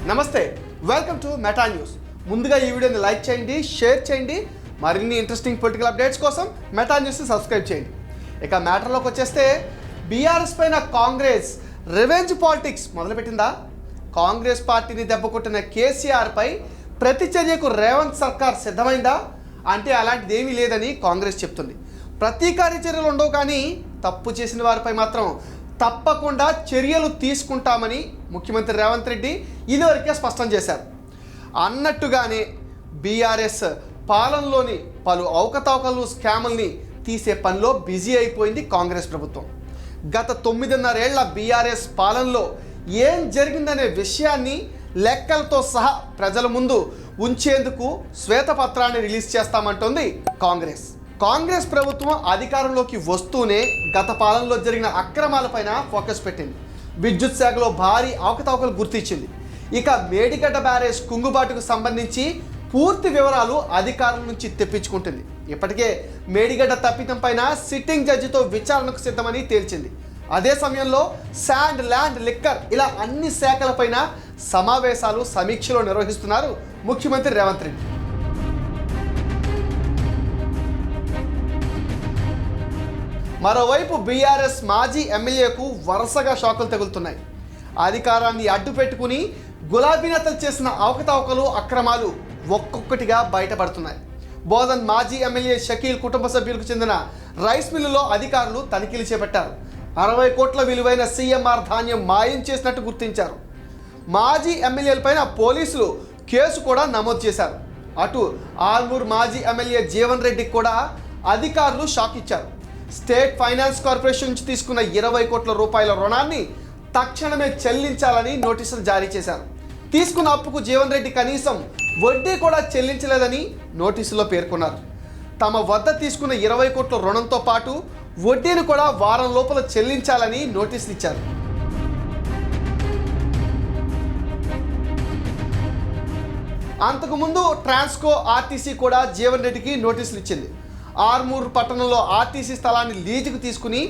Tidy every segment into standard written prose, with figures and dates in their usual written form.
నమస్తే, welcome to meta news. ముందుగా ఈ వీడియోని లైక్ చేయండి, షేర్ చేయండి. మరిన్ని ఇంట్రెస్టింగ్ పొలిటికల్ అప్డేట్స్ కోసం మెటా న్యూస్ని సబ్స్క్రైబ్ చేయండి. ఇక మ్యాటర్లోకి వచ్చేస్తే బీఆర్ఎస్ పైన కాంగ్రెస్ రివెంజ్ పాలిటిక్స్ మొదలుపెట్టిందా? కాంగ్రెస్ పార్టీని దెబ్బకొట్టిన కేసీఆర్పై ప్రతిచర్యకు రేవంత్ సర్కార్ సిద్ధమైందా అంటే అలాంటిది ఏమీ లేదని కాంగ్రెస్ చెప్తుంది. ప్రతీకార చర్యలు ఉండవు, కానీ తప్పు చేసిన వారిపై మాత్రం తప్పకుండా చర్యలు తీసుకుంటామని ముఖ్యమంత్రి రేవంత్ రెడ్డి ఇదివరకే స్పష్టం చేశారు. అన్నట్టుగానే బీఆర్ఎస్ పాలనలోని పలు అవకతవకలు, స్కాముల్ని తీసే పనిలో బిజీ అయిపోయింది కాంగ్రెస్ ప్రభుత్వం. గత 9.5 ఏళ్ల బీఆర్ఎస్ పాలనలో ఏం జరిగిందనే విషయాన్ని లెక్కలతో సహా ప్రజల ముందు ఉంచేందుకు శ్వేతపత్రాన్ని రిలీజ్ చేస్తామంటోంది కాంగ్రెస్ ప్రభుత్వం అధికారంలోకి వస్తూనే గత పాలనలో జరిగిన అక్రమాలపైన ఫోకస్ పెట్టింది. విద్యుత్ శాఖలో భారీ అవకతవకలు గుర్తించింది. ఇక మేడిగడ్డ బ్యారేజ్ కుంగుబాటుకు సంబంధించి పూర్తి వివరాలు అధికారుల నుంచి తెప్పించుకుంటుంది. ఇప్పటికే మేడిగడ్డ తప్పిదం పైన సిట్టింగ్ జడ్జితో విచారణకు సిద్ధమని తేల్చింది. అదే సమయంలో శాండ్, ల్యాండ్, లిక్కర్ ఇలా అన్ని శాఖలపైన సమావేశాలు, సమీక్షలు నిర్వహిస్తున్నారు ముఖ్యమంత్రి రేవంత్ రెడ్డి. మరోవైపు బీఆర్ఎస్ మాజీ ఎమ్మెల్యేకు వరుసగా షాకులు తగులుతున్నాయి. అధికారాన్ని అడ్డు పెట్టుకుని గులాబీ నేతలు చేసిన అవకతవకలు, అక్రమాలు ఒక్కొక్కటిగా బయటపడుతున్నాయి. బోధన్ మాజీ ఎమ్మెల్యే షకీల్ కుటుంబ సభ్యులకు చెందిన రైస్ మిల్లులో అధికారులు తనిఖీలు చేపట్టారు. 60 కోట్ల విలువైన సీఎంఆర్ ధాన్యం మాయం చేసినట్టు గుర్తించారు. మాజీ ఎమ్మెల్యేలపైన పోలీసులు కేసు కూడా నమోదు చేశారు. అటు ఆర్మూర్ మాజీ ఎమ్మెల్యే జీవన్ రెడ్డికి కూడా అధికారులు షాక్ ఇచ్చారు. స్టేట్ ఫైనాన్స్ కార్పొరేషన్ నుంచి తీసుకున్న 20 కోట్ల రూపాయల రుణాన్ని తక్షణమే చెల్లించాలని నోటీసులు జారీ చేశారు. తీసుకున్న అప్పుకు జీవన్ రెడ్డి కనీసం వడ్డీ కూడా చెల్లించలేదని నోటీసులో పేర్కొన్నారు. తమ వద్ద తీసుకున్న 20 కోట్ల రుణంతో పాటు వడ్డీని కూడా వారం లోపల చెల్లించాలని నోటీసులు ఇచ్చారు. అంతకుముందు ట్రాన్స్కో ఆర్టీసీ కూడా జీవన్ రెడ్డికి నోటీసులు ఇచ్చింది. ఆర్మూర్ పట్టణంలో ఆర్టీసీ స్థలాన్ని లీజుకు తీసుకుని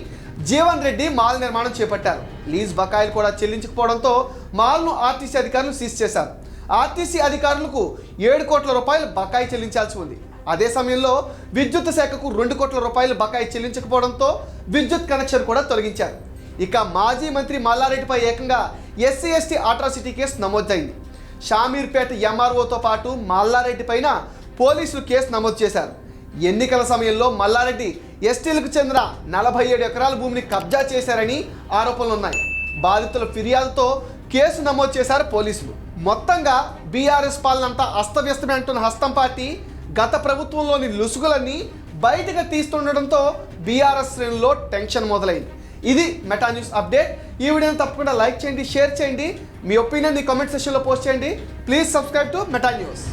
జీవన్ రెడ్డి మాల్ నిర్మాణం చేపట్టారు. లీజ్ బకాయిలు కూడా చెల్లించకపోవడంతో మాల్ను ఆర్టీసీ అధికారులు సీజ్ చేశారు. ఆర్టీసీ అధికారులకు 7 కోట్ల రూపాయలు బకాయి చెల్లించాల్సి ఉంది. అదే సమయంలో విద్యుత్ శాఖకు 2 కోట్ల రూపాయలు బకాయి చెల్లించకపోవడంతో విద్యుత్ కనెక్షన్ కూడా తొలగించారు. ఇక మాజీ మంత్రి మల్లారెడ్డిపై ఏకంగా ఎస్సీ ఎస్టీ అట్రాసిటీ కేసు నమోదైంది. షామీర్పేట ఎంఆర్ఓతో పాటు మల్లారెడ్డి పైన పోలీసులు కేసు నమోదు చేశారు. ఎన్నికల సమయంలో మల్లారెడ్డి ఎస్టీలకు చెందిన 47 ఎకరాల భూమిని కబ్జా చేశారని ఆరోపణలున్నాయి. బాధితుల ఫిర్యాదుతో కేసు నమోదు చేశారు పోలీసులు. మొత్తంగా బీఆర్ఎస్ పాలనంతా అస్తవ్యస్తమే అంటున్న హస్తం పార్టీ గత ప్రభుత్వంలోని లుసుగులన్నీ బయటకు తీస్తుండడంతో బీఆర్ఎస్ శ్రేణుల్లో టెన్షన్ మొదలైంది. ఇది మెటా న్యూస్ అప్డేట్. ఈ వీడియోని తప్పకుండా లైక్ చేయండి, షేర్ చేయండి. మీ ఒపీనియన్ కామెంట్ సెక్షన్లో పోస్ట్ చేయండి. Please subscribe to meta news.